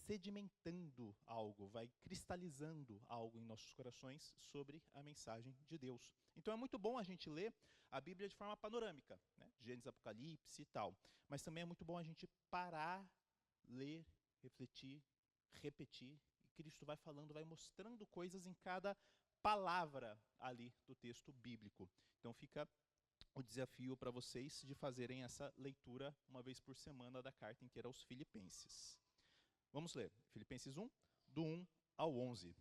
sedimentando algo, vai cristalizando algo em nossos corações sobre a mensagem de Deus. Então é muito bom a gente ler a Bíblia de forma panorâmica, né? Gênesis, Apocalipse e tal. Mas também é muito bom a gente parar, ler, refletir, repetir. E Cristo vai falando, vai mostrando coisas em cada palavra ali do texto bíblico. Então fica o desafio para vocês de fazerem essa leitura uma vez por semana da carta inteira aos Filipenses. Vamos ler, Filipenses 1, do 1 ao 11.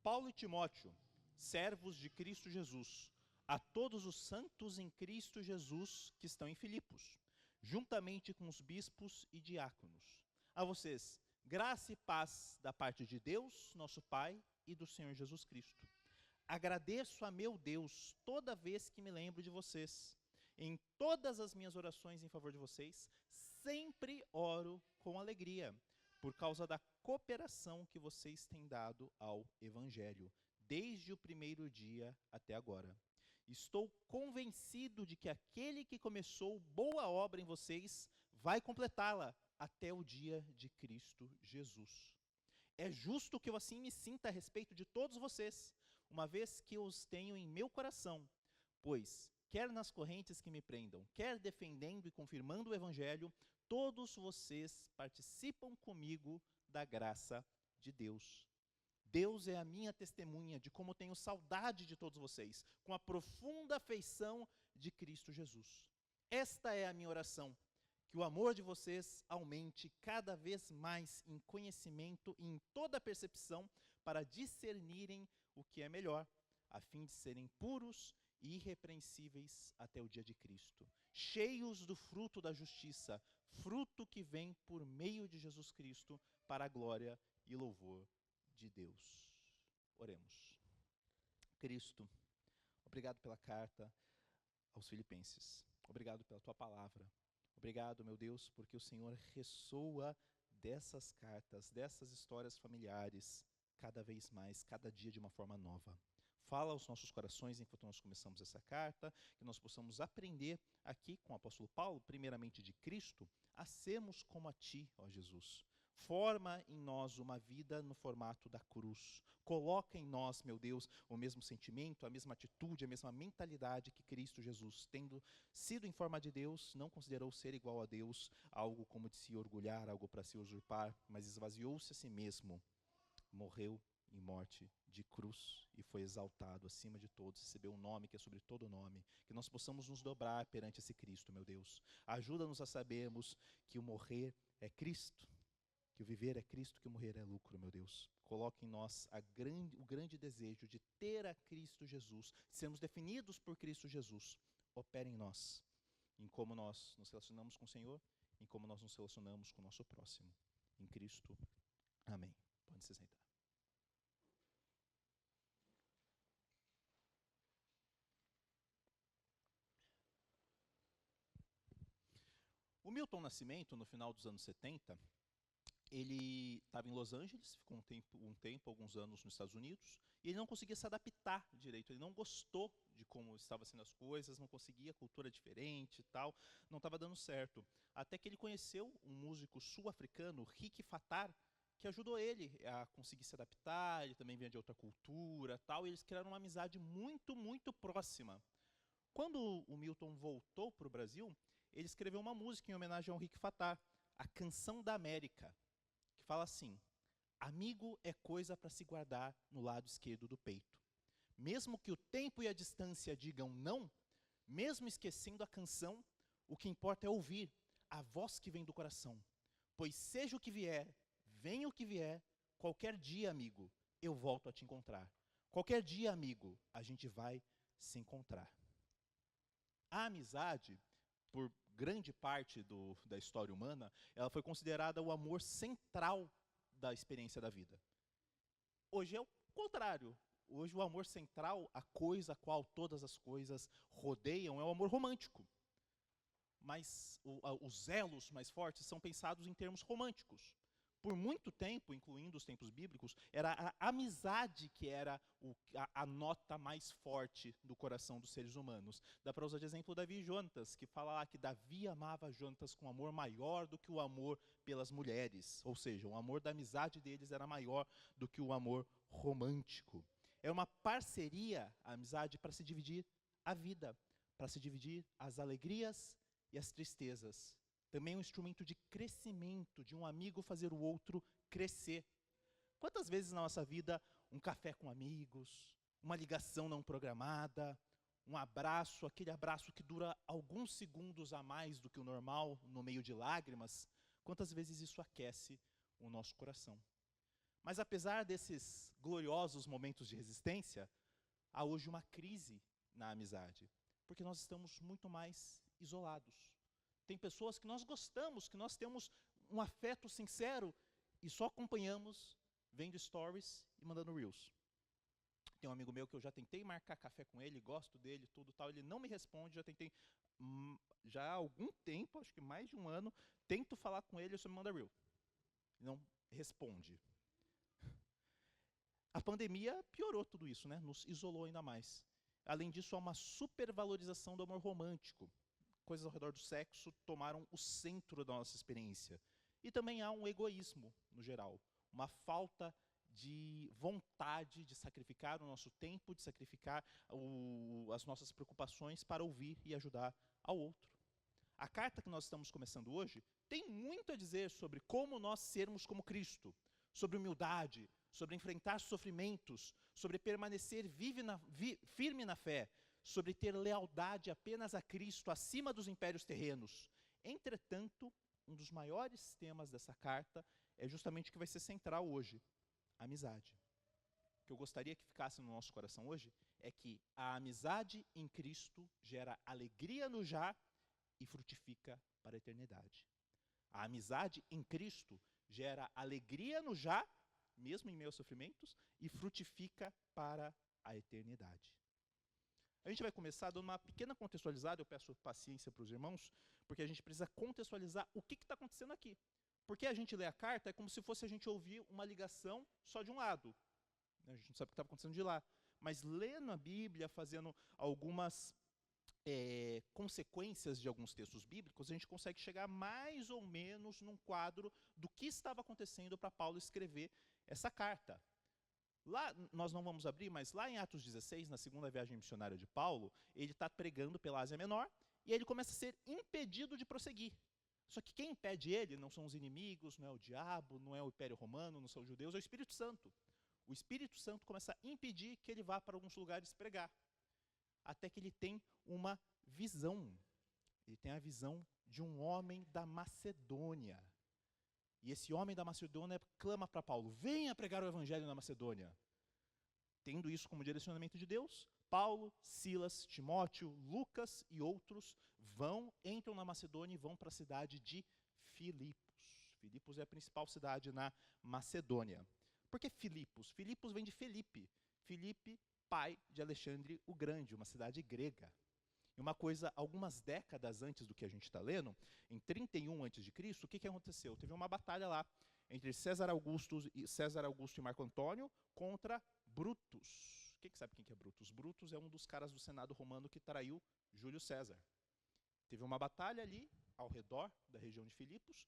Paulo e Timóteo, servos de Cristo Jesus, a todos os santos em Cristo Jesus que estão em Filipos, juntamente com os bispos e diáconos. A vocês, graça e paz da parte de Deus, nosso Pai, e do Senhor Jesus Cristo. Agradeço a meu Deus toda vez que me lembro de vocês. Em todas as minhas orações em favor de vocês, sempre oro com alegria, por causa da cooperação que vocês têm dado ao Evangelho, desde o primeiro dia até agora. Estou convencido de que aquele que começou boa obra em vocês vai completá-la até o dia de Cristo Jesus. É justo que eu assim me sinta a respeito de todos vocês, uma vez que os tenho em meu coração, pois, quer nas correntes que me prendam, quer defendendo e confirmando o Evangelho, todos vocês participam comigo da graça de Deus. Deus é a minha testemunha de como tenho saudade de todos vocês, com a profunda afeição de Cristo Jesus. Esta é a minha oração, que o amor de vocês aumente cada vez mais em conhecimento e em toda percepção para discernirem o que é melhor, a fim de serem puros e irrepreensíveis até o dia de Cristo, cheios do fruto da justiça, fruto que vem por meio de Jesus Cristo para a glória e louvor de Deus. Oremos. Cristo, obrigado pela carta aos Filipenses. Obrigado pela tua palavra. Obrigado, meu Deus, porque o Senhor ressoa dessas cartas, dessas histórias familiares, cada vez mais, cada dia de uma forma nova. Fala aos nossos corações enquanto nós começamos essa carta, que nós possamos aprender aqui com o apóstolo Paulo, primeiramente de Cristo, a sermos como a Ti, ó Jesus. Forma em nós uma vida no formato da cruz. Coloca em nós, meu Deus, o mesmo sentimento, a mesma atitude, a mesma mentalidade que Cristo Jesus, tendo sido em forma de Deus, não considerou ser igual a Deus, algo como de se orgulhar, algo para se usurpar, mas esvaziou-se a si mesmo, morreu em morte de cruz e foi exaltado acima de todos, recebeu um nome que é sobre todo nome, que nós possamos nos dobrar perante esse Cristo, meu Deus. Ajuda-nos a sabermos que o morrer é Cristo, que o viver é Cristo, que o morrer é lucro, meu Deus. Coloque em nós o grande desejo de ter a Cristo Jesus, sermos definidos por Cristo Jesus. Opere em nós, em como nós nos relacionamos com o Senhor, em como nós nos relacionamos com o nosso próximo. Em Cristo, amém. Pode se sentar. O Milton Nascimento, no final dos anos 70, ele estava em Los Angeles, ficou alguns anos nos Estados Unidos, e ele não conseguia se adaptar direito, ele não gostou de como estavam sendo as coisas, não conseguia, cultura diferente e tal, não estava dando certo. Até que ele conheceu um músico sul-africano, Rick Fatar, que ajudou ele a conseguir se adaptar, ele também vinha de outra cultura tal, e eles criaram uma amizade muito, muito próxima. Quando o Milton voltou para o Brasil, ele escreveu uma música em homenagem ao Rick Fatar, a Canção da América, que fala assim: amigo é coisa para se guardar no lado esquerdo do peito. Mesmo que o tempo e a distância digam não, mesmo esquecendo a canção, o que importa é ouvir a voz que vem do coração. Pois seja o que vier, venha o que vier, qualquer dia, amigo, eu volto a te encontrar. Qualquer dia, amigo, a gente vai se encontrar. A amizade, por grande parte da história humana, ela foi considerada o amor central da experiência da vida. Hoje é o contrário. Hoje o amor central, a coisa a qual todas as coisas rodeiam, é o amor romântico. Mas os elos mais fortes são pensados em termos românticos. Por muito tempo, incluindo os tempos bíblicos, era a amizade que era a nota mais forte do coração dos seres humanos. Dá para usar de exemplo Davi e Jonatas, que fala lá que Davi amava Jonatas com amor maior do que o amor pelas mulheres. Ou seja, o amor da amizade deles era maior do que o amor romântico. É uma parceria, a amizade, para se dividir a vida, para se dividir as alegrias e as tristezas. Também é um instrumento de crescimento, de um amigo fazer o outro crescer. Quantas vezes na nossa vida, um café com amigos, uma ligação não programada, um abraço, aquele abraço que dura alguns segundos a mais do que o normal, no meio de lágrimas, quantas vezes isso aquece o nosso coração. Mas apesar desses gloriosos momentos de resistência, há hoje uma crise na amizade, porque nós estamos muito mais isolados. Tem pessoas que nós gostamos, que nós temos um afeto sincero e só acompanhamos vendo stories e mandando reels. Tem um amigo meu que eu já tentei marcar café com ele, gosto dele, tudo tal, ele não me responde, já tentei já há algum tempo, acho que mais de um ano, tento falar com ele, ele só me manda reel. Não responde. A pandemia piorou tudo isso, né? Nos isolou ainda mais. Além disso, há uma supervalorização do amor romântico. Coisas ao redor do sexo tomaram o centro da nossa experiência. E também há um egoísmo, no geral. Uma falta de vontade de sacrificar o nosso tempo, de sacrificar as nossas preocupações para ouvir e ajudar ao outro. A carta que nós estamos começando hoje tem muito a dizer sobre como nós sermos como Cristo, sobre humildade, sobre enfrentar sofrimentos, sobre permanecer firme na fé, sobre ter lealdade apenas a Cristo acima dos impérios terrenos. Entretanto, um dos maiores temas dessa carta é justamente o que vai ser central hoje, a amizade. O que eu gostaria que ficasse no nosso coração hoje é que a amizade em Cristo gera alegria no já e frutifica para a eternidade. A amizade em Cristo gera alegria no já, mesmo em meio aos sofrimentos, e frutifica para a eternidade. A gente vai começar dando uma pequena contextualizada, eu peço paciência para os irmãos, porque a gente precisa contextualizar o que está acontecendo aqui. Porque a gente lê a carta, é como se fosse a gente ouvir uma ligação só de um lado. A gente não sabe o que está acontecendo de lá. Mas lendo a Bíblia, fazendo algumas consequências de alguns textos bíblicos, a gente consegue chegar mais ou menos num quadro do que estava acontecendo para Paulo escrever essa carta. Lá, nós não vamos abrir, mas lá em Atos 16, na segunda viagem missionária de Paulo, ele está pregando pela Ásia Menor e ele começa a ser impedido de prosseguir. Só que quem impede ele não são os inimigos, não é o diabo, não é o Império Romano, não são os judeus, é o Espírito Santo. O Espírito Santo começa a impedir que ele vá para alguns lugares pregar. Até que ele tem uma visão. Ele tem a visão de um homem da Macedônia. E esse homem da Macedônia clama para Paulo, venha pregar o evangelho na Macedônia. Tendo isso como direcionamento de Deus, Paulo, Silas, Timóteo, Lucas e outros entram na Macedônia e vão para a cidade de Filipos. Filipos é a principal cidade na Macedônia. Por que Filipos? Filipos vem de Felipe. Felipe, pai de Alexandre o Grande, uma cidade grega. E uma coisa, algumas décadas antes do que a gente está lendo, em 31 a.C., o que aconteceu? Teve uma batalha lá entre César Augusto e Marco Antônio contra Brutus. Quem sabe quem que é Brutus? Brutus é um dos caras do Senado romano que traiu Júlio César. Teve uma batalha ali, ao redor da região de Filipos.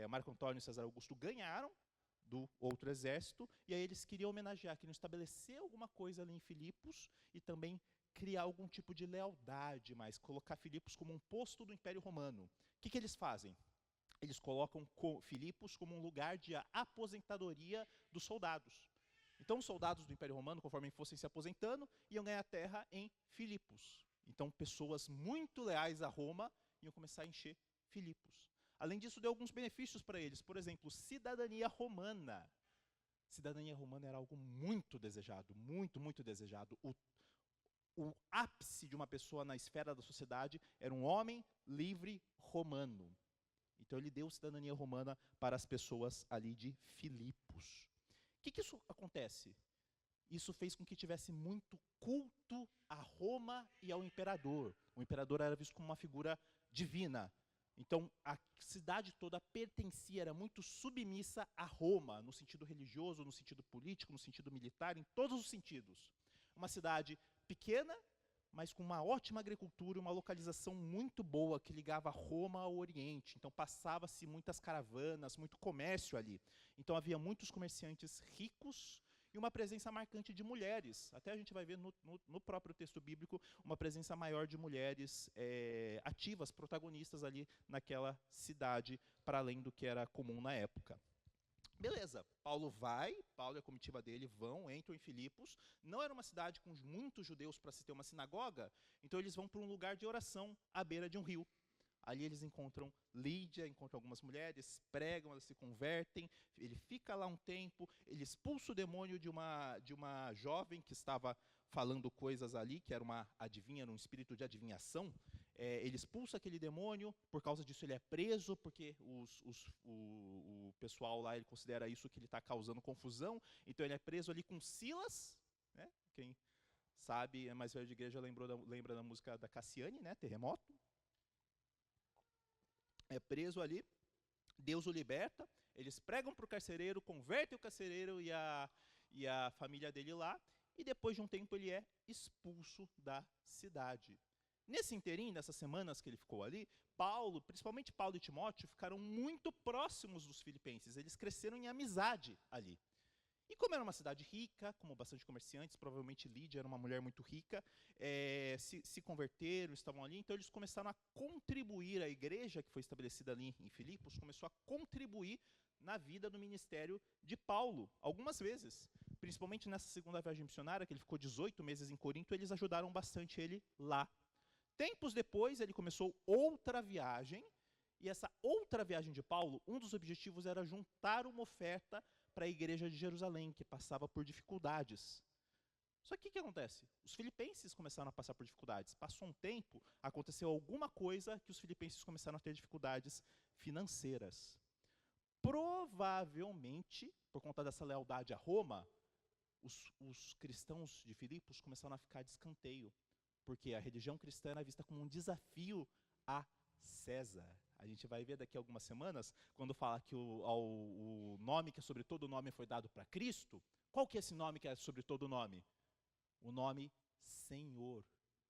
Marco Antônio e César Augusto ganharam do outro exército, e aí eles queriam homenagear, queriam estabelecer alguma coisa ali em Filipos e também criar algum tipo de lealdade, mas colocar Filipos como um posto do Império Romano. O que eles fazem? Eles colocam Filipos como um lugar de aposentadoria dos soldados. Então os soldados do Império Romano, conforme fossem se aposentando, iam ganhar terra em Filipos. Então pessoas muito leais a Roma iam começar a encher Filipos. Além disso, deu alguns benefícios para eles. Por exemplo, cidadania romana. Cidadania romana era algo muito desejado, muito, muito desejado. O ápice de uma pessoa na esfera da sociedade era um homem livre romano. Então ele deu cidadania romana para as pessoas ali de Filipos. O que isso acontece? Isso fez com que tivesse muito culto a Roma e ao imperador. O imperador era visto como uma figura divina. Então, a cidade toda pertencia, era muito submissa a Roma, no sentido religioso, no sentido político, no sentido militar, em todos os sentidos. Uma cidade pequena, mas com uma ótima agricultura, uma localização muito boa que ligava Roma ao Oriente. Então, passava-se muitas caravanas, muito comércio ali. Então, havia muitos comerciantes ricos e uma presença marcante de mulheres. Até a gente vai ver no próprio texto bíblico uma presença maior de mulheres ativas, protagonistas ali naquela cidade, para além do que era comum na época. Beleza, Paulo e a comitiva dele entram em Filipos. Não era uma cidade com muitos judeus para se ter uma sinagoga, então eles vão para um lugar de oração à beira de um rio. Ali eles encontram Lídia, encontram algumas mulheres, pregam, elas se convertem, ele fica lá um tempo, ele expulsa o demônio de uma jovem que estava falando coisas ali, que era uma adivinha, era um espírito de adivinhação. Ele expulsa aquele demônio, por causa disso ele é preso, porque o pessoal lá ele considera isso que ele está causando confusão, então ele é preso ali com Silas, né? Quem sabe, é mais velho de igreja, lembra da música da Cassiane, né? Terremoto. É preso ali, Deus o liberta, eles pregam para o carcereiro, convertem o carcereiro e a família dele lá, e depois de um tempo ele é expulso da cidade. Nesse inteirinho, nessas semanas que ele ficou ali, principalmente Paulo e Timóteo, ficaram muito próximos dos filipenses, eles cresceram em amizade ali. E como era uma cidade rica, como bastante comerciantes, provavelmente Lídia era uma mulher muito rica, se converteram, estavam ali, então eles começaram a contribuir, a igreja que foi estabelecida ali em Filipos, começou a contribuir na vida do ministério de Paulo, algumas vezes. Principalmente nessa segunda viagem missionária, que ele ficou 18 meses em Corinto, eles ajudaram bastante ele lá. Tempos depois, ele começou outra viagem, e essa outra viagem de Paulo, um dos objetivos era juntar uma oferta para a igreja de Jerusalém, que passava por dificuldades. Só que o que acontece? Os filipenses começaram a passar por dificuldades. Passou um tempo, aconteceu alguma coisa que os filipenses começaram a ter dificuldades financeiras. Provavelmente, por conta dessa lealdade a Roma, os cristãos de Filipos começaram a ficar de escanteio, porque a religião cristã era vista como um desafio a César. A gente vai ver daqui a algumas semanas, quando fala que o nome que é sobre todo nome foi dado para Cristo. Qual que é esse nome que é sobre todo nome? O nome Senhor,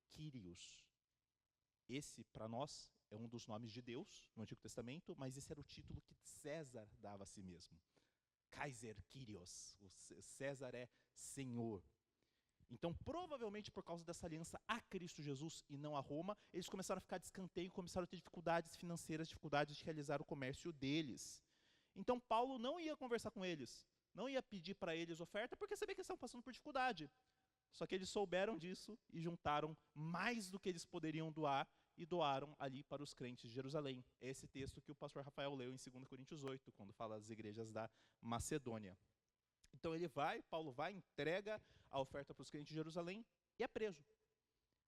Kyrios. Esse, para nós, é um dos nomes de Deus no Antigo Testamento, mas esse era o título que César dava a si mesmo. Kaiser Kyrios. O César é Senhor. Então, provavelmente por causa dessa aliança a Cristo Jesus e não a Roma, eles começaram a ficar de escanteio, começaram a ter dificuldades financeiras, dificuldades de realizar o comércio deles. Então, Paulo não ia conversar com eles, não ia pedir para eles oferta, porque sabia que eles estavam passando por dificuldade. Só que eles souberam disso e juntaram mais do que eles poderiam doar e doaram ali para os crentes de Jerusalém. É esse texto que o pastor Rafael leu em 2 Coríntios 8, quando fala das igrejas da Macedônia. Então Paulo vai, entrega a oferta para os crentes de Jerusalém e é preso.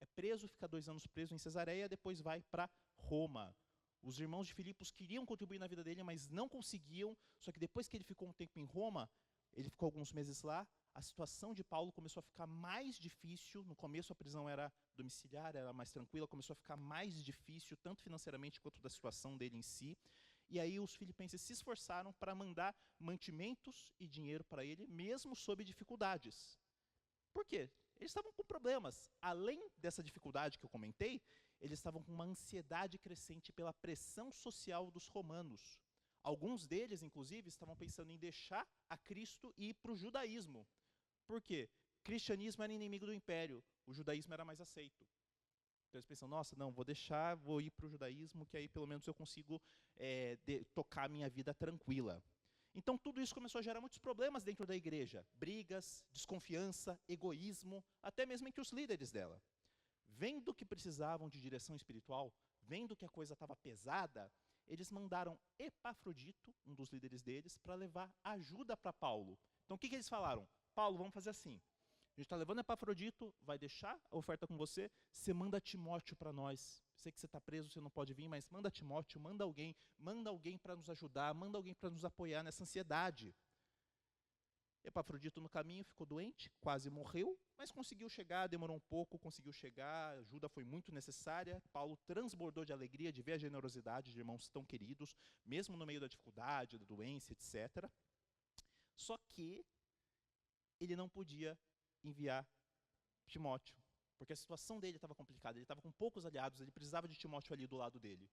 É preso, fica 2 anos preso em Cesareia, depois vai para Roma. Os irmãos de Filipos queriam contribuir na vida dele, mas não conseguiam, só que depois que ele ficou um tempo em Roma, ele ficou alguns meses lá, a situação de Paulo começou a ficar mais difícil. No começo a prisão era domiciliar, era mais tranquila, começou a ficar mais difícil, tanto financeiramente quanto da situação dele em si. E aí os filipenses se esforçaram para mandar mantimentos e dinheiro para ele, mesmo sob dificuldades. Por quê? Eles estavam com problemas. Além dessa dificuldade que eu comentei, eles estavam com uma ansiedade crescente pela pressão social dos romanos. Alguns deles, inclusive, estavam pensando em deixar a Cristo e ir para o judaísmo. Por quê? O cristianismo era inimigo do império, o judaísmo era mais aceito. Então eles pensam, nossa, não, vou ir para o judaísmo, que aí pelo menos eu consigo tocar a minha vida tranquila. Então tudo isso começou a gerar muitos problemas dentro da igreja. Brigas, desconfiança, egoísmo, até mesmo entre os líderes dela. Vendo que precisavam de direção espiritual, vendo que a coisa estava pesada, eles mandaram Epafrodito, um dos líderes deles, para levar ajuda para Paulo. Então o que eles falaram? Paulo, vamos fazer assim. A gente está levando Epafrodito, vai deixar a oferta com você, você manda Timóteo para nós. Sei que você está preso, você não pode vir, mas manda Timóteo, manda alguém para nos ajudar, manda alguém para nos apoiar nessa ansiedade. Epafrodito no caminho ficou doente, quase morreu, mas conseguiu chegar, demorou um pouco, conseguiu chegar, a ajuda foi muito necessária. Paulo transbordou de alegria de ver a generosidade de irmãos tão queridos, mesmo no meio da dificuldade, da doença, etc. Só que ele não podia enviar Timóteo, porque a situação dele estava complicada, ele estava com poucos aliados, ele precisava de Timóteo ali do lado dele.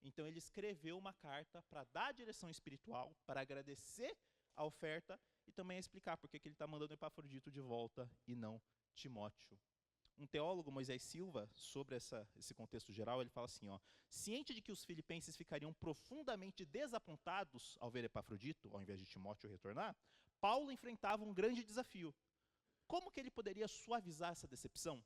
Então ele escreveu uma carta para dar direção espiritual, para agradecer a oferta e também explicar por que ele está mandando Epafrodito de volta e não Timóteo. Um teólogo, Moisés Silva, sobre esse contexto geral, ele fala assim, ciente de que os filipenses ficariam profundamente desapontados ao ver Epafrodito, ao invés de Timóteo retornar, Paulo enfrentava um grande desafio. Como que ele poderia suavizar essa decepção?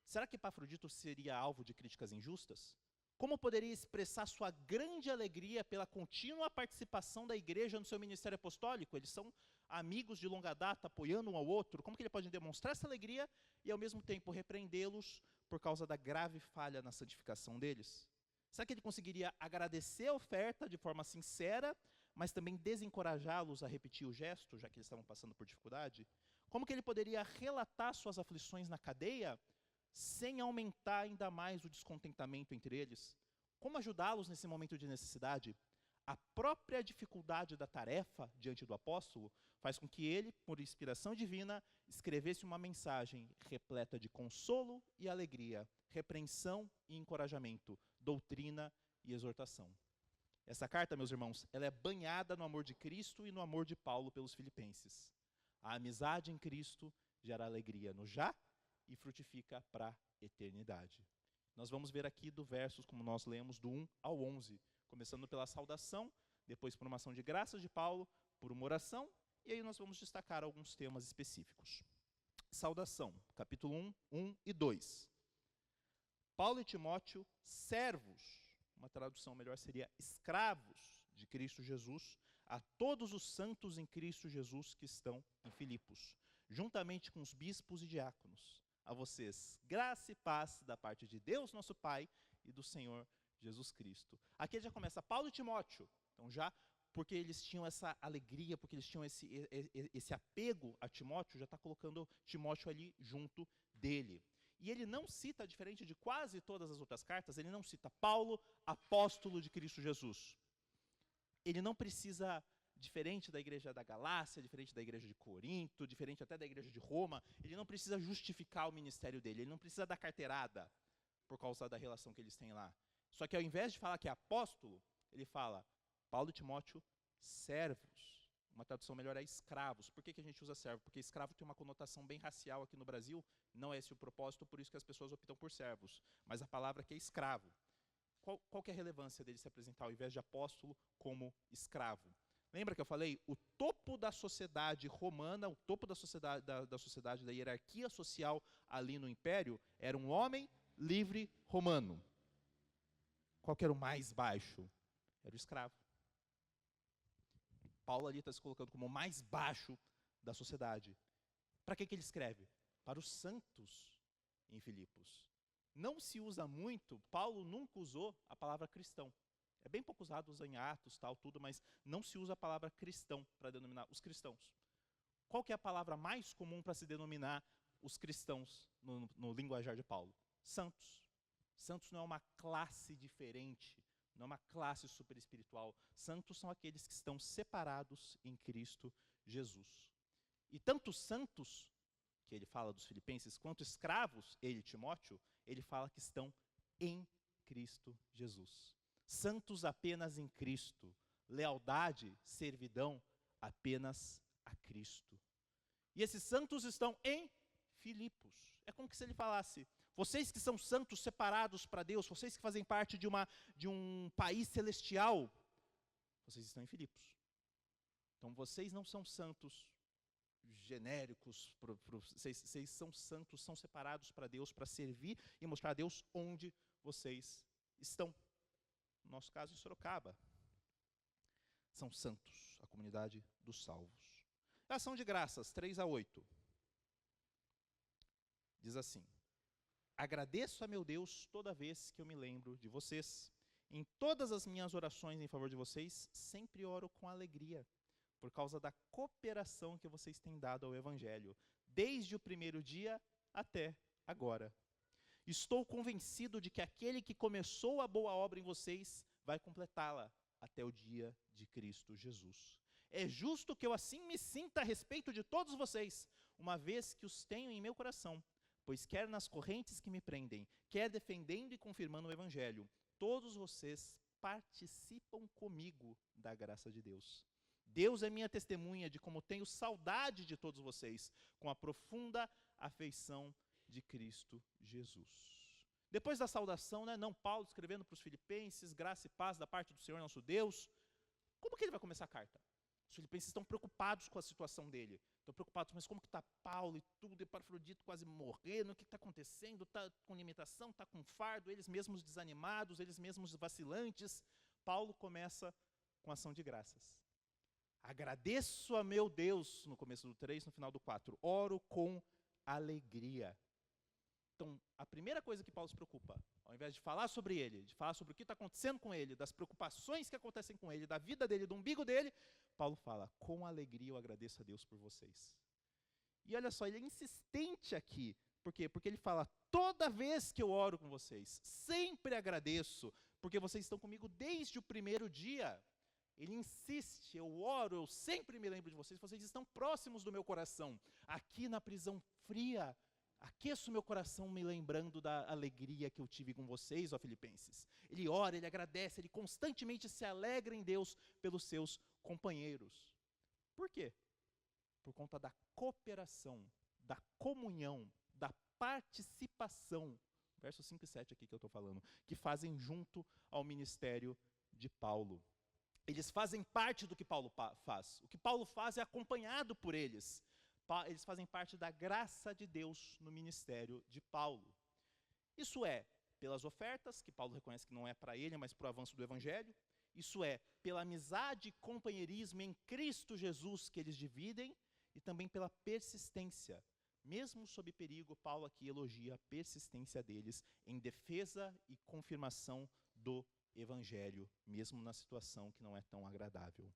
Será que Epafrodito seria alvo de críticas injustas? Como poderia expressar sua grande alegria pela contínua participação da igreja no seu ministério apostólico? Eles são amigos de longa data, apoiando um ao outro. Como que ele pode demonstrar essa alegria e, ao mesmo tempo, repreendê-los por causa da grave falha na santificação deles? Será que ele conseguiria agradecer a oferta de forma sincera, mas também desencorajá-los a repetir o gesto, já que eles estavam passando por dificuldade? Como que ele poderia relatar suas aflições na cadeia, sem aumentar ainda mais o descontentamento entre eles? Como ajudá-los nesse momento de necessidade? A própria dificuldade da tarefa diante do apóstolo faz com que ele, por inspiração divina, escrevesse uma mensagem repleta de consolo e alegria, repreensão e encorajamento, doutrina e exortação. Essa carta, meus irmãos, ela é banhada no amor de Cristo e no amor de Paulo pelos filipenses. A amizade em Cristo gera alegria no já e frutifica para a eternidade. Nós vamos ver aqui do versos, como nós lemos, do 1 ao 11, começando pela saudação, depois por uma ação de graças de Paulo, por uma oração, e aí nós vamos destacar alguns temas específicos. Saudação, capítulo 1, 1 e 2. Paulo e Timóteo, servos, uma tradução melhor seria escravos de Cristo Jesus, a todos os santos em Cristo Jesus que estão em Filipos, juntamente com os bispos e diáconos. A vocês, graça e paz da parte de Deus, nosso Pai, e do Senhor Jesus Cristo. Aqui já começa Paulo e Timóteo. Então já, porque eles tinham essa alegria, porque eles tinham esse apego a Timóteo, já está colocando Timóteo ali junto dele. E ele não cita, diferente de quase todas as outras cartas, ele não cita Paulo, apóstolo de Cristo Jesus. Ele não precisa, diferente da igreja da Galácia, diferente da igreja de Corinto, diferente até da igreja de Roma, ele não precisa justificar o ministério dele, ele não precisa dar carteirada por causa da relação que eles têm lá. Só que ao invés de falar que é apóstolo, ele fala Paulo e Timóteo, servos. Uma tradução melhor é escravos. Por que a gente usa servo? Porque escravo tem uma conotação bem racial aqui no Brasil, não é esse o propósito, por isso que as pessoas optam por servos. Mas a palavra aqui é escravo. Qual que é a relevância dele se apresentar, ao invés de apóstolo, como escravo? Lembra que eu falei? O topo da sociedade romana, o topo da sociedade, da hierarquia social ali no Império, era um homem livre romano. Qual que era o mais baixo? Era o escravo. Paulo ali está se colocando como o mais baixo da sociedade. Para que ele escreve? Para os santos em Filipos. Não se usa muito, Paulo nunca usou a palavra cristão. É bem pouco usado, usa em Atos, tal, tudo, mas não se usa a palavra cristão para denominar os cristãos. Qual que é a palavra mais comum para se denominar os cristãos no linguajar de Paulo? Santos. Santos não é uma classe diferente, não é uma classe super espiritual. Santos são aqueles que estão separados em Cristo Jesus. E tanto santos, que ele fala dos filipenses, quanto escravos, ele e Timóteo, ele fala que estão em Cristo Jesus. Santos apenas em Cristo. Lealdade, servidão apenas a Cristo. E esses santos estão em Filipos. É como se ele falasse, vocês que são santos separados para Deus, vocês que fazem parte de um país celestial, vocês estão em Filipos. Então vocês não são santos genéricos, vocês são santos, são separados para Deus, para servir e mostrar a Deus onde vocês estão. No nosso caso, em Sorocaba. São santos, a comunidade dos salvos. Ação de graças, 3 a 8. Diz assim: agradeço a meu Deus toda vez que eu me lembro de vocês. Em todas as minhas orações em favor de vocês, sempre oro com alegria, por causa da cooperação que vocês têm dado ao Evangelho, desde o primeiro dia até agora. Estou convencido de que aquele que começou a boa obra em vocês vai completá-la até o dia de Cristo Jesus. É justo que eu assim me sinta a respeito de todos vocês, uma vez que os tenho em meu coração, pois quer nas correntes que me prendem, quer defendendo e confirmando o Evangelho, todos vocês participam comigo da graça de Deus. Deus é minha testemunha de como tenho saudade de todos vocês, com a profunda afeição de Cristo Jesus. Depois da saudação, não, Paulo escrevendo para os filipenses, graça e paz da parte do Senhor nosso Deus, como que ele vai começar a carta? Os filipenses estão preocupados com a situação dele. Estão preocupados, mas como que está Paulo e tudo, Epafrodito quase morrendo, o que está acontecendo? Está com limitação, está com fardo, eles mesmos desanimados, eles mesmos vacilantes. Paulo começa com ação de graças. Agradeço a meu Deus, no começo do 3, no final do 4. Oro com alegria. Então, a primeira coisa que Paulo se preocupa, ao invés de falar sobre ele, de falar sobre o que está acontecendo com ele, das preocupações que acontecem com ele, da vida dele, do umbigo dele, Paulo fala, com alegria eu agradeço a Deus por vocês. E olha só, ele é insistente aqui. Por quê? Porque ele fala, toda vez que eu oro com vocês, sempre agradeço, porque vocês estão comigo desde o primeiro dia. Ele insiste, eu oro, eu sempre me lembro de vocês estão próximos do meu coração. Aqui na prisão fria, aqueço meu coração me lembrando da alegria que eu tive com vocês, ó filipenses. Ele ora, ele agradece, ele constantemente se alegra em Deus pelos seus companheiros. Por quê? Por conta da cooperação, da comunhão, da participação, versos 5 e 7 aqui que eu estou falando, que fazem junto ao ministério de Paulo. Eles fazem parte do que Paulo faz. O que Paulo faz é acompanhado por eles. Eles fazem parte da graça de Deus no ministério de Paulo. Isso é pelas ofertas, que Paulo reconhece que não é para ele, mas para o avanço do Evangelho. Isso é pela amizade e companheirismo em Cristo Jesus que eles dividem, e também pela persistência. Mesmo sob perigo, Paulo aqui elogia a persistência deles em defesa e confirmação do Evangelho, mesmo na situação que não é tão agradável.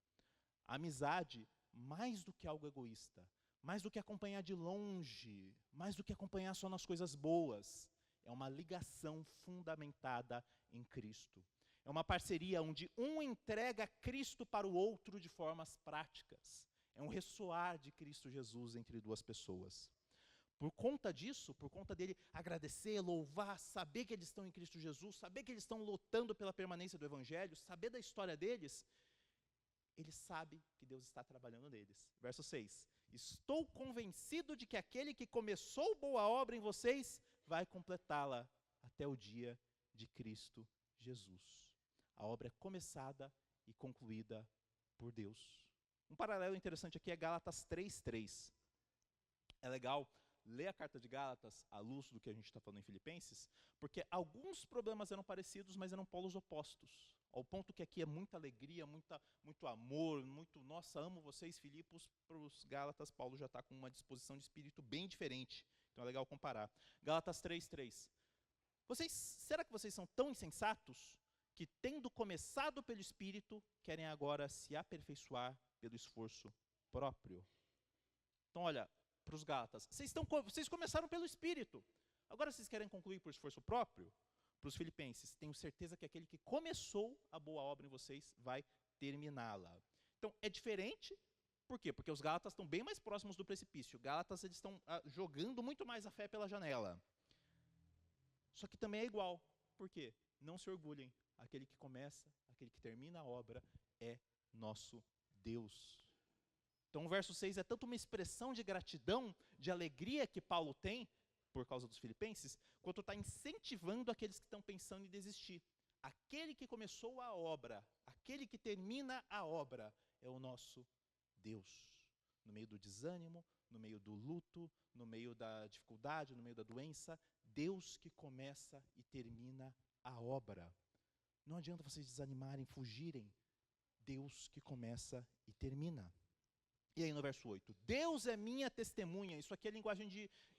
A amizade, mais do que algo egoísta, mais do que acompanhar de longe, mais do que acompanhar só nas coisas boas, é uma ligação fundamentada em Cristo. É uma parceria onde um entrega Cristo para o outro de formas práticas. É um ressoar de Cristo Jesus entre duas pessoas. Por conta disso, por conta dele agradecer, louvar, saber que eles estão em Cristo Jesus, saber que eles estão lutando pela permanência do Evangelho, saber da história deles, ele sabe que Deus está trabalhando neles. Verso 6. Estou convencido de que aquele que começou boa obra em vocês vai completá-la até o dia de Cristo Jesus. A obra é começada e concluída por Deus. Um paralelo interessante aqui é Gálatas 3:3. É legal ler a carta de Gálatas à luz do que a gente está falando em Filipenses, porque alguns problemas eram parecidos, mas eram polos opostos. Ao ponto que aqui é muita alegria, muito amor, muito, nossa, amo vocês, Filipos, para os Gálatas, Paulo já está com uma disposição de espírito bem diferente. Então é legal comparar. Gálatas 3:3. Será que vocês são tão insensatos que, tendo começado pelo Espírito, querem agora se aperfeiçoar pelo esforço próprio? Então, olha, para os Gálatas, vocês começaram pelo Espírito, agora vocês querem concluir por esforço próprio? Para os Filipenses, tenho certeza que aquele que começou a boa obra em vocês vai terminá-la. Então, é diferente, por quê? Porque os Gálatas estão bem mais próximos do precipício. Gálatas, eles estão jogando muito mais a fé pela janela. Só que também é igual, por quê? Não se orgulhem, aquele que começa, aquele que termina a obra é nosso Deus. Então o verso 6 é tanto uma expressão de gratidão, de alegria que Paulo tem, por causa dos filipenses, quanto está incentivando aqueles que estão pensando em desistir. Aquele que começou a obra, aquele que termina a obra, é o nosso Deus. No meio do desânimo, no meio do luto, no meio da dificuldade, no meio da doença, Deus que começa e termina a obra. Não adianta vocês desanimarem, fugirem. Deus que começa e termina. E aí no verso 8, Deus é minha testemunha. Isso aqui é linguagem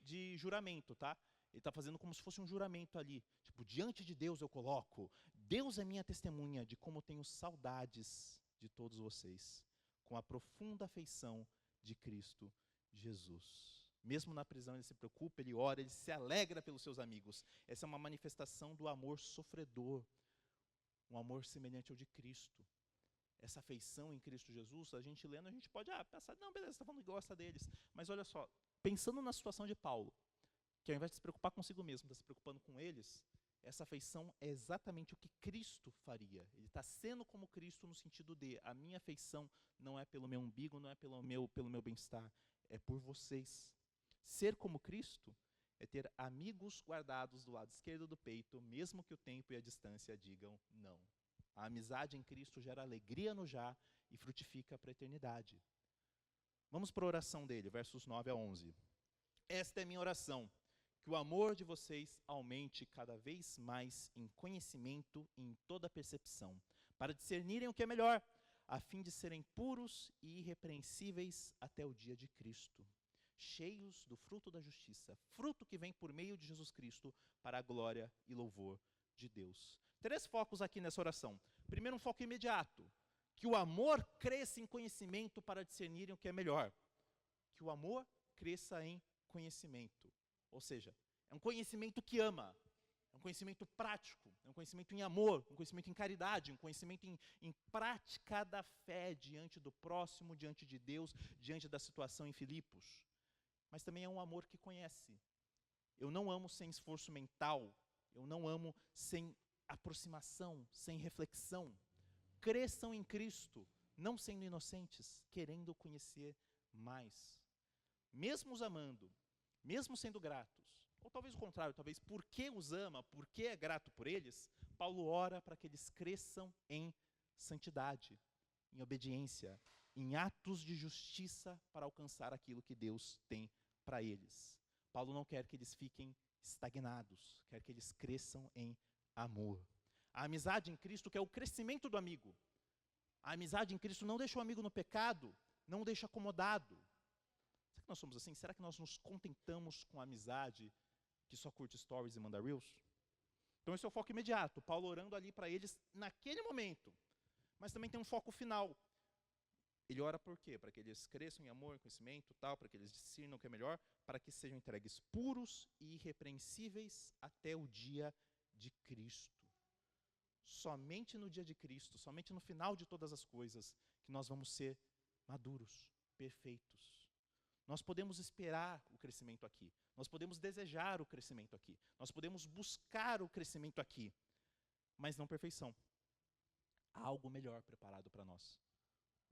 de juramento, tá? Ele está fazendo como se fosse um juramento ali. Tipo, diante de Deus eu coloco. Deus é minha testemunha de como tenho saudades de todos vocês. com a profunda afeição de Cristo Jesus. Mesmo na prisão ele se preocupa, ele ora, ele se alegra pelos seus amigos. Essa é uma manifestação do amor sofredor, um amor semelhante ao de Cristo. Essa afeição em Cristo Jesus, a gente lendo, a gente pode pensar, não, beleza, você está falando que gosta deles. Mas olha só, pensando na situação de Paulo, que ao invés de se preocupar consigo mesmo, está se preocupando com eles, essa afeição é exatamente o que Cristo faria. Ele está sendo como Cristo no sentido de, a minha afeição não é pelo meu umbigo, não é pelo meu bem-estar, é por vocês. Ser como Cristo é ter amigos guardados do lado esquerdo do peito, mesmo que o tempo e a distância digam não. A amizade em Cristo gera alegria no já e frutifica para a eternidade. Vamos para a oração dele, versos 9 a 11. Esta é minha oração, que o amor de vocês aumente cada vez mais em conhecimento e em toda percepção, para discernirem o que é melhor, a fim de serem puros e irrepreensíveis até o dia de Cristo, cheios do fruto da justiça, fruto que vem por meio de Jesus Cristo para a glória e louvor de Deus. 3 focos aqui nessa oração. Primeiro, um foco imediato, que o amor cresça em conhecimento para discernirem o que é melhor. Que o amor cresça em conhecimento. Ou seja, é um conhecimento que ama, é um conhecimento prático, é um conhecimento em amor, um conhecimento em caridade, um conhecimento em prática da fé diante do próximo, diante de Deus, diante da situação em Filipos. Mas também é um amor que conhece. Eu não amo sem esforço mental, eu não amo sem aproximação, sem reflexão. Cresçam em Cristo, não sendo inocentes, querendo conhecer mais. Mesmo os amando, mesmo sendo gratos, ou talvez o contrário, talvez porque os ama, porque é grato por eles, Paulo ora para que eles cresçam em santidade, em obediência, em atos de justiça para alcançar aquilo que Deus tem para eles. Paulo não quer que eles fiquem estagnados, quer que eles cresçam em amor. A amizade em Cristo quer o crescimento do amigo. A amizade em Cristo não deixa o amigo no pecado, não o deixa acomodado. Será que nós somos assim? Será que nós nos contentamos com a amizade que só curte stories e manda reels? Então esse é o foco imediato, Paulo orando ali para eles naquele momento. Mas também tem um foco final. Ele ora por quê? Para que eles cresçam em amor, em conhecimento, tal, para que eles discernam o que é melhor, para que sejam entregues puros e irrepreensíveis até o dia de Cristo. Somente no dia de Cristo, somente no final de todas as coisas, que nós vamos ser maduros, perfeitos. Nós podemos esperar o crescimento aqui, nós podemos desejar o crescimento aqui, nós podemos buscar o crescimento aqui, mas não perfeição. Há algo melhor preparado para nós.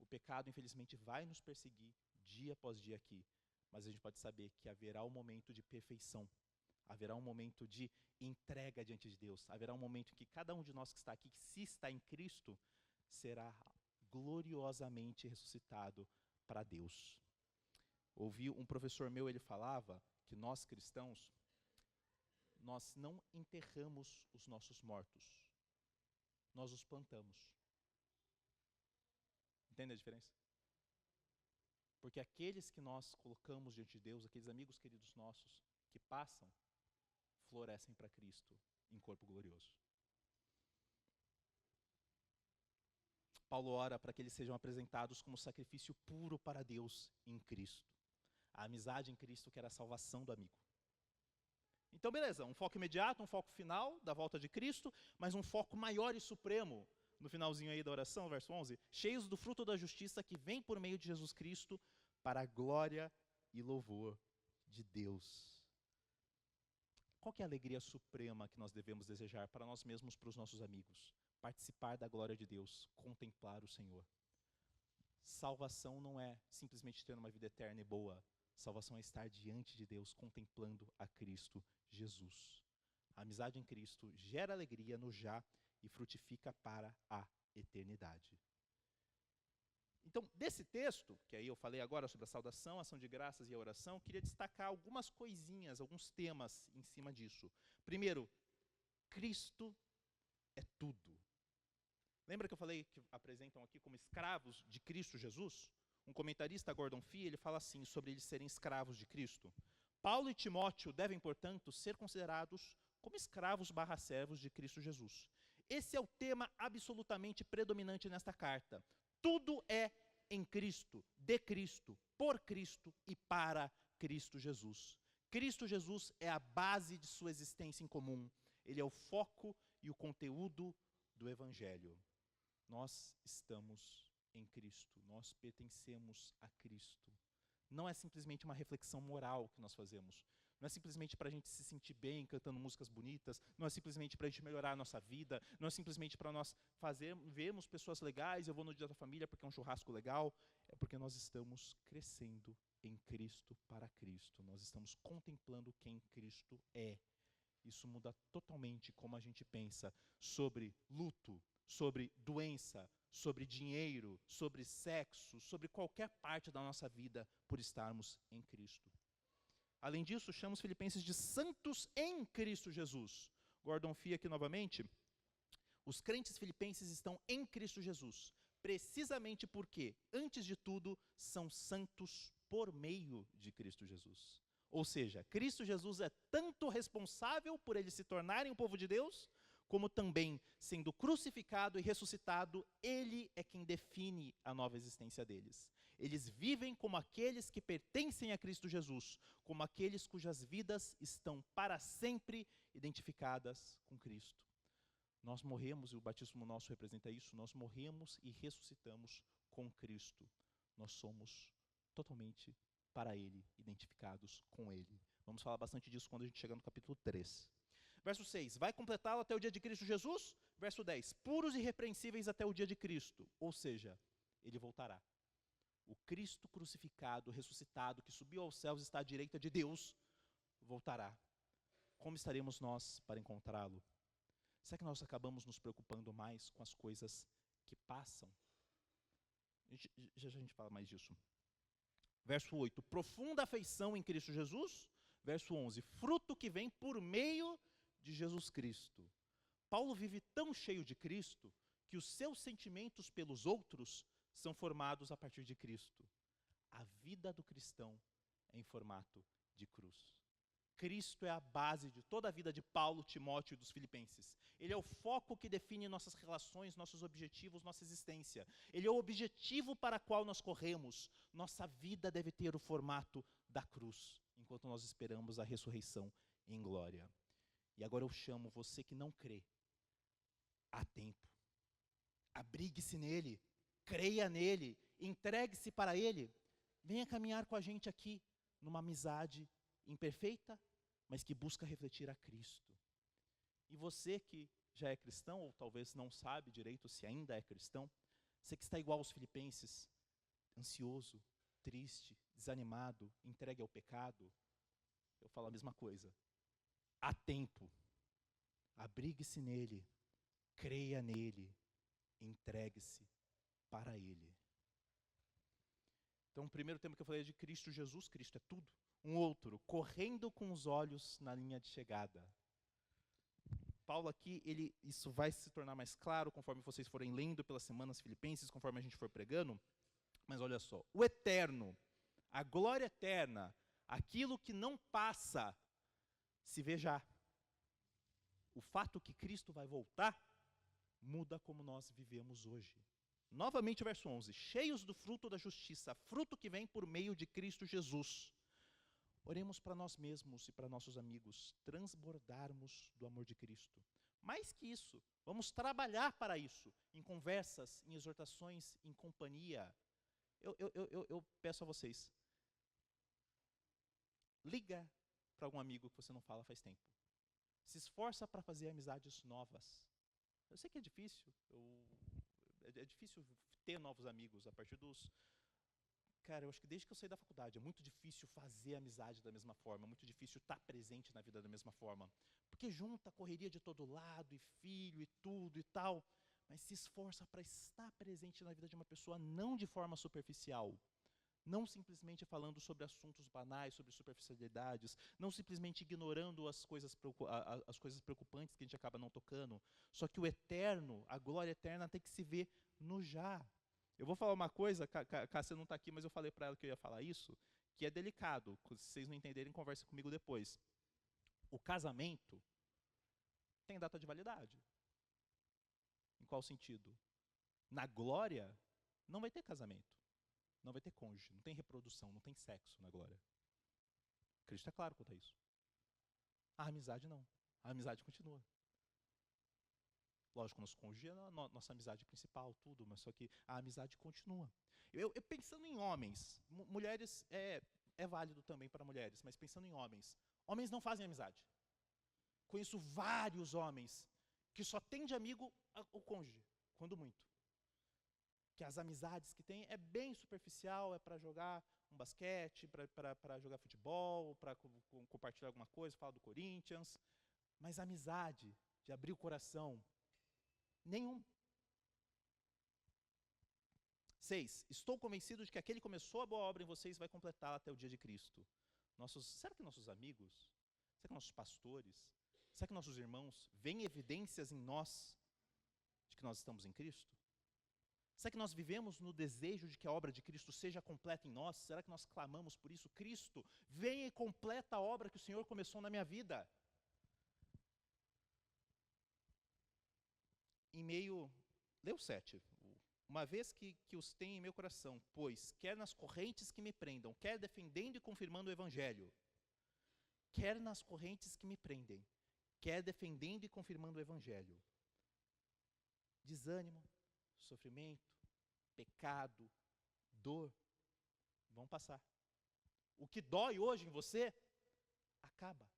O pecado, infelizmente, vai nos perseguir dia após dia aqui, mas a gente pode saber que haverá um momento de perfeição, haverá um momento de entrega diante de Deus, haverá um momento em que cada um de nós que está aqui, que se está em Cristo, será gloriosamente ressuscitado para Deus. Ouvi um professor meu, ele falava que nós cristãos, nós não enterramos os nossos mortos, nós os plantamos. Entende a diferença? Porque aqueles que nós colocamos diante de Deus, aqueles amigos queridos nossos que passam, florescem para Cristo em corpo glorioso. Paulo ora para que eles sejam apresentados como sacrifício puro para Deus em Cristo. A amizade em Cristo que era a salvação do amigo. Então, beleza, um foco imediato, um foco final da volta de Cristo, mas um foco maior e supremo, no finalzinho aí da oração, verso 11, cheios do fruto da justiça que vem por meio de Jesus Cristo para a glória e louvor de Deus. Qual que é a alegria suprema que nós devemos desejar para nós mesmos, para os nossos amigos? Participar da glória de Deus, contemplar o Senhor. Salvação não é simplesmente ter uma vida eterna e boa. Salvação é estar diante de Deus, contemplando a Cristo Jesus. A amizade em Cristo gera alegria no já e frutifica para a eternidade. Então, desse texto, que aí eu falei agora sobre a saudação, a ação de graças e a oração, eu queria destacar algumas coisinhas, alguns temas em cima disso. Primeiro, Cristo é tudo. Lembra que eu falei que apresentam aqui como escravos de Cristo Jesus? Um comentarista, Gordon Fee, ele fala assim sobre eles serem escravos de Cristo. Paulo e Timóteo devem, portanto, ser considerados como escravos/servos de Cristo Jesus. Esse é o tema absolutamente predominante nesta carta. Tudo é em Cristo, de Cristo, por Cristo e para Cristo Jesus. Cristo Jesus é a base de sua existência em comum. Ele é o foco e o conteúdo do Evangelho. Nós estamos em Cristo, nós pertencemos a Cristo. Não é simplesmente uma reflexão moral que nós fazemos. Não é simplesmente para a gente se sentir bem cantando músicas bonitas. Não é simplesmente para a gente melhorar a nossa vida. Não é simplesmente para nós vermos pessoas legais. Eu vou no dia da família porque é um churrasco legal. É porque nós estamos crescendo em Cristo para Cristo. Nós estamos contemplando quem Cristo é. Isso muda totalmente como a gente pensa sobre luto, sobre doença, sobre dinheiro, sobre sexo, sobre qualquer parte da nossa vida por estarmos em Cristo. Além disso, chama os filipenses de santos em Cristo Jesus. Gordon Fee aqui novamente. Os crentes filipenses estão em Cristo Jesus, precisamente porque, antes de tudo, são santos por meio de Cristo Jesus. Ou seja, Cristo Jesus é tanto responsável por eles se tornarem o povo de Deus, como também, sendo crucificado e ressuscitado, ele é quem define a nova existência deles. Eles vivem como aqueles que pertencem a Cristo Jesus, como aqueles cujas vidas estão para sempre identificadas com Cristo. Nós morremos, e o batismo nosso representa isso, nós morremos e ressuscitamos com Cristo. Nós somos totalmente para Ele, identificados com Ele. Vamos falar bastante disso quando a gente chegar no capítulo 3. Verso 6, vai completá-lo até o dia de Cristo Jesus? Verso 10, puros e irrepreensíveis até o dia de Cristo. Ou seja, Ele voltará. O Cristo crucificado, ressuscitado, que subiu aos céus e está à direita de Deus, voltará. Como estaremos nós para encontrá-lo? Será que nós acabamos nos preocupando mais com as coisas que passam? Já a gente fala mais disso. Verso 8, profunda afeição em Cristo Jesus. Verso 11, fruto que vem por meio de Jesus Cristo. Paulo vive tão cheio de Cristo que os seus sentimentos pelos outros são formados a partir de Cristo. A vida do cristão é em formato de cruz. Cristo é a base de toda a vida de Paulo, Timóteo e dos filipenses. Ele é o foco que define nossas relações, nossos objetivos, nossa existência. Ele é o objetivo para o qual nós corremos. Nossa vida deve ter o formato da cruz, enquanto nós esperamos a ressurreição em glória. E agora eu chamo você que não crê. Há tempo. Abrigue-se nele, creia nele, entregue-se para ele. Venha caminhar com a gente aqui numa amizade imperfeita, mas que busca refletir a Cristo. E você que já é cristão, ou talvez não sabe direito se ainda é cristão, você que está igual aos filipenses, ansioso, triste, desanimado, entregue ao pecado, eu falo a mesma coisa. Há tempo. Abrigue-se nele, creia nele, entregue-se para ele. Então, o primeiro tema que eu falei é de Cristo Jesus, Cristo é tudo. Um outro, correndo com os olhos na linha de chegada. Paulo aqui, isso vai se tornar mais claro conforme vocês forem lendo pelas semanas filipenses, conforme a gente for pregando. Mas olha só, o eterno, a glória eterna, aquilo que não passa, se vê já. O fato que Cristo vai voltar, muda como nós vivemos hoje. Novamente o verso 11, cheios do fruto da justiça, fruto que vem por meio de Cristo Jesus. Oremos para nós mesmos e para nossos amigos, transbordarmos do amor de Cristo. Mais que isso, vamos trabalhar para isso, em conversas, em exortações, em companhia. Eu peço a vocês, liga para algum amigo que você não fala faz tempo. Se esforça para fazer amizades novas. Eu sei que é difícil, é difícil ter novos amigos a partir dos... Cara, eu acho que desde que eu saí da faculdade, é muito difícil fazer amizade da mesma forma, é muito difícil estar presente na vida da mesma forma. Porque junta a correria de todo lado, e filho, e tudo e tal, mas se esforça para estar presente na vida de uma pessoa, não de forma superficial. Não simplesmente falando sobre assuntos banais, sobre superficialidades, não simplesmente ignorando as coisas preocupantes que a gente acaba não tocando. Só que o eterno, a glória eterna tem que se ver no já. Eu vou falar uma coisa, Cássia não está aqui, mas eu falei para ela que eu ia falar isso, que é delicado. Se vocês não entenderem, conversa comigo depois. O casamento tem data de validade. Em qual sentido? Na glória, não vai ter casamento. não vai ter cônjuge, não tem reprodução, não tem sexo na glória. Cristo é claro quanto a isso. A amizade não. A amizade continua. Lógico, nosso cônjuge é a nossa amizade principal, tudo, mas só que a amizade continua. Eu pensando em homens, mulheres é válido também para mulheres, mas pensando em homens não fazem amizade. Conheço vários homens que só têm de amigo o cônjuge, quando muito. Que as amizades que tem é bem superficial, é para jogar um basquete, para jogar futebol, para compartilhar alguma coisa, falar do Corinthians, mas amizade, de abrir o coração, nenhum. 6. Estou convencido de que aquele que começou a boa obra em vocês vai completá-la até o dia de Cristo. Será que nossos amigos, será que nossos pastores, será que nossos irmãos veem evidências em nós de que nós estamos em Cristo? Será que nós vivemos no desejo de que a obra de Cristo seja completa em nós? Será que nós clamamos por isso? Cristo, venha e completa a obra que o Senhor começou na minha vida. Lê o 7. Uma vez que os tenho em meu coração, pois, quer nas correntes que me prendam, quer defendendo e confirmando o Evangelho. Quer nas correntes que me prendem, quer defendendo e confirmando o Evangelho. Desânimo, sofrimento, pecado, dor, vão passar. O que dói hoje em você, acaba.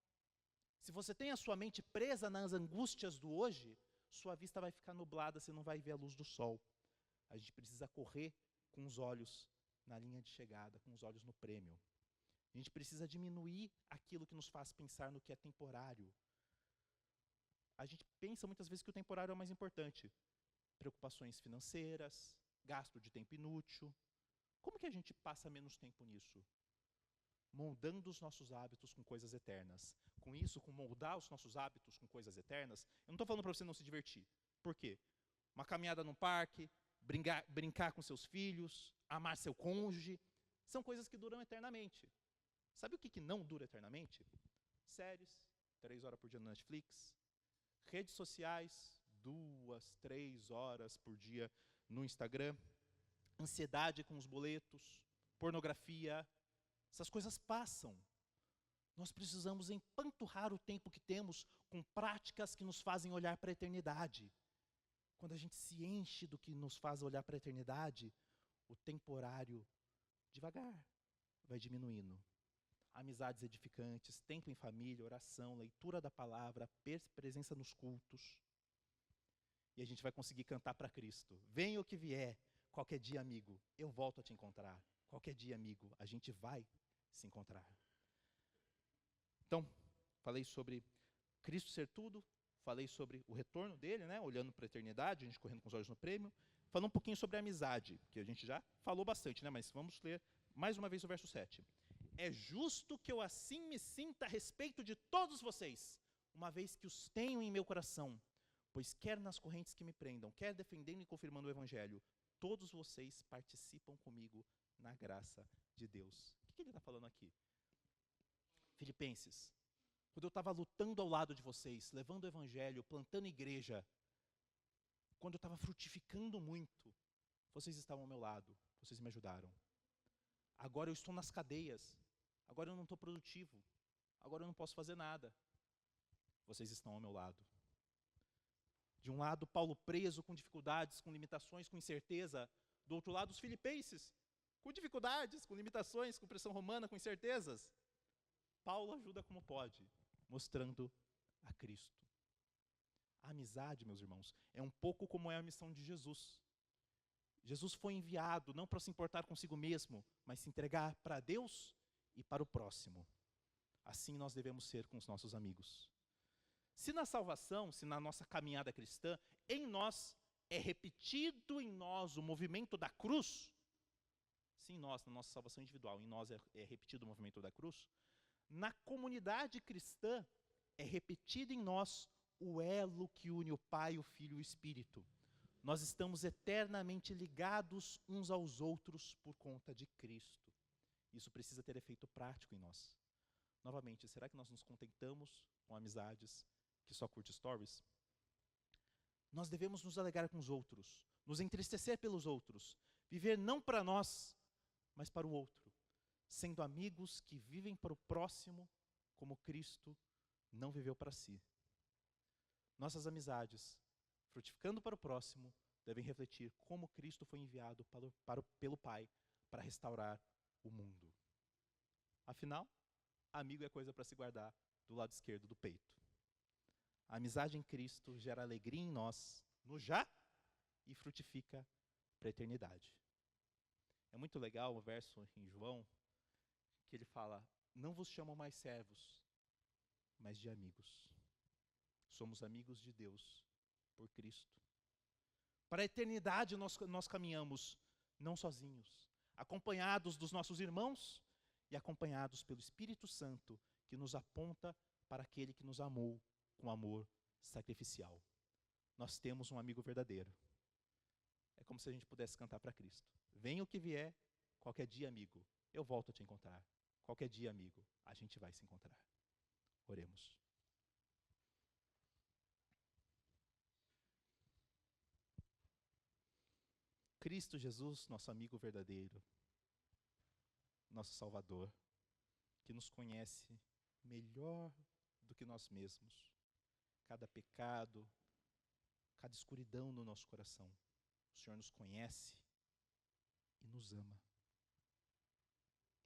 Se você tem a sua mente presa nas angústias do hoje, sua vista vai ficar nublada, você não vai ver a luz do sol. A gente precisa correr com os olhos na linha de chegada, com os olhos no prêmio. A gente precisa diminuir aquilo que nos faz pensar no que é temporário. A gente pensa muitas vezes que o temporário é o mais importante. Preocupações financeiras, gasto de tempo inútil. Como que a gente passa menos tempo nisso? Moldando os nossos hábitos com coisas eternas. Com isso, com moldar os nossos hábitos com coisas eternas, eu não estou falando para você não se divertir. Por quê? Uma caminhada no parque, brincar com seus filhos, amar seu cônjuge, são coisas que duram eternamente. Sabe o que não dura eternamente? Séries, 3 horas por dia no Netflix, redes sociais, 2, 3 horas por dia no Instagram, ansiedade com os boletos, pornografia, essas coisas passam. Nós precisamos empanturrar o tempo que temos com práticas que nos fazem olhar para a eternidade. Quando a gente se enche do que nos faz olhar para a eternidade, o temporário, devagar, vai diminuindo. Amizades edificantes, tempo em família, oração, leitura da palavra, presença nos cultos. E a gente vai conseguir cantar para Cristo. Venha o que vier, qualquer dia, amigo, eu volto a te encontrar. Qualquer dia, amigo, a gente vai se encontrar. Então, falei sobre Cristo ser tudo, falei sobre o retorno dele, né, olhando para a eternidade, a gente correndo com os olhos no prêmio. Falando um pouquinho sobre a amizade, que a gente já falou bastante, né, mas vamos ler mais uma vez o verso 7. É justo que eu assim me sinta a respeito de todos vocês, uma vez que os tenho em meu coração, pois quer nas correntes que me prendam, quer defendendo e confirmando o Evangelho, todos vocês participam comigo na graça de Deus. O que ele está falando aqui? Filipenses, quando eu estava lutando ao lado de vocês, levando o Evangelho, plantando igreja, quando eu estava frutificando muito, vocês estavam ao meu lado, vocês me ajudaram. Agora eu estou nas cadeias, agora eu não estou produtivo, agora eu não posso fazer nada. Vocês estão ao meu lado. De um lado, Paulo preso com dificuldades, com limitações, com incerteza. Do outro lado, os filipenses, com dificuldades, com limitações, com pressão romana, com incertezas. Paulo ajuda como pode, mostrando a Cristo. A amizade, meus irmãos, é um pouco como é a missão de Jesus. Jesus foi enviado não para se importar consigo mesmo, mas se entregar para Deus e para o próximo. Assim nós devemos ser com os nossos amigos. Se na salvação, se na nossa caminhada cristã, em nós é repetido em nós o movimento da cruz, se em nós, na nossa salvação individual, em nós é repetido o movimento da cruz, na comunidade cristã é repetido em nós o elo que une o Pai, o Filho e o Espírito. Nós estamos eternamente ligados uns aos outros por conta de Cristo. Isso precisa ter efeito prático em nós. Novamente, será que nós nos contentamos com amizades que só curte stories? Nós devemos nos alegrar com os outros, nos entristecer pelos outros, viver não para nós, mas para o outro, sendo amigos que vivem para o próximo como Cristo não viveu para si. Nossas amizades, frutificando para o próximo, devem refletir como Cristo foi enviado pelo Pai para restaurar o mundo. Afinal, amigo é coisa para se guardar do lado esquerdo do peito. A amizade em Cristo gera alegria em nós, no já, e frutifica para a eternidade. É muito legal o verso em João, que ele fala, não vos chamo mais servos, mas de amigos. Somos amigos de Deus por Cristo. Para a eternidade nós caminhamos, não sozinhos, acompanhados dos nossos irmãos e acompanhados pelo Espírito Santo, que nos aponta para aquele que nos amou com amor sacrificial. Nós temos um amigo verdadeiro. É como se a gente pudesse cantar para Cristo. Venha o que vier, qualquer dia, amigo, eu volto a te encontrar. Qualquer dia, amigo, a gente vai se encontrar. Oremos. Cristo Jesus, nosso amigo verdadeiro, nosso Salvador, que nos conhece melhor do que nós mesmos. Cada pecado, cada escuridão no nosso coração. O Senhor nos conhece e nos ama.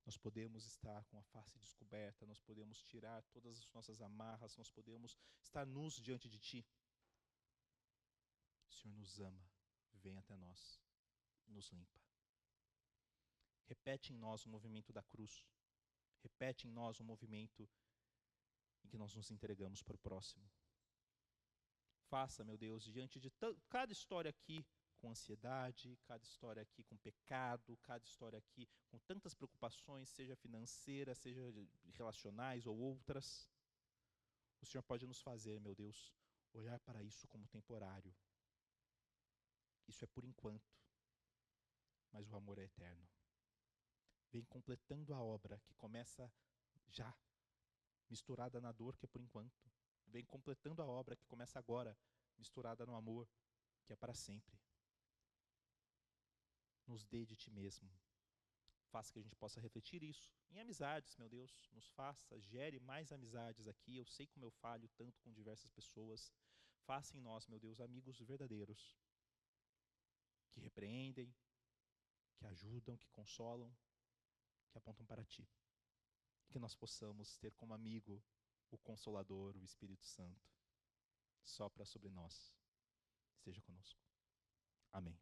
Nós podemos estar com a face descoberta, nós podemos tirar todas as nossas amarras, nós podemos estar nus diante de Ti. O Senhor nos ama, vem até nós, nos limpa. Repete em nós o movimento da cruz. Repete em nós o movimento em que nós nos entregamos para o próximo. Faça, meu Deus, diante de cada história aqui com ansiedade, cada história aqui com pecado, cada história aqui com tantas preocupações, seja financeiras, seja relacionais ou outras. O Senhor pode nos fazer, meu Deus, olhar para isso como temporário. Isso é por enquanto, mas o amor é eterno. Vem completando a obra que começa já, misturada na dor que é por enquanto. Vem completando a obra que começa agora, misturada no amor que é para sempre. Nos dê de Ti mesmo. Faça que a gente possa refletir isso em amizades, meu Deus. Nos faça, gere mais amizades aqui. Eu sei como eu falho tanto com diversas pessoas. Faça em nós, meu Deus, amigos verdadeiros, que repreendem, que ajudam, que consolam, que apontam para Ti. Que nós possamos ter como amigo o Consolador, o Espírito Santo. Sopra sobre nós. Esteja conosco. Amém.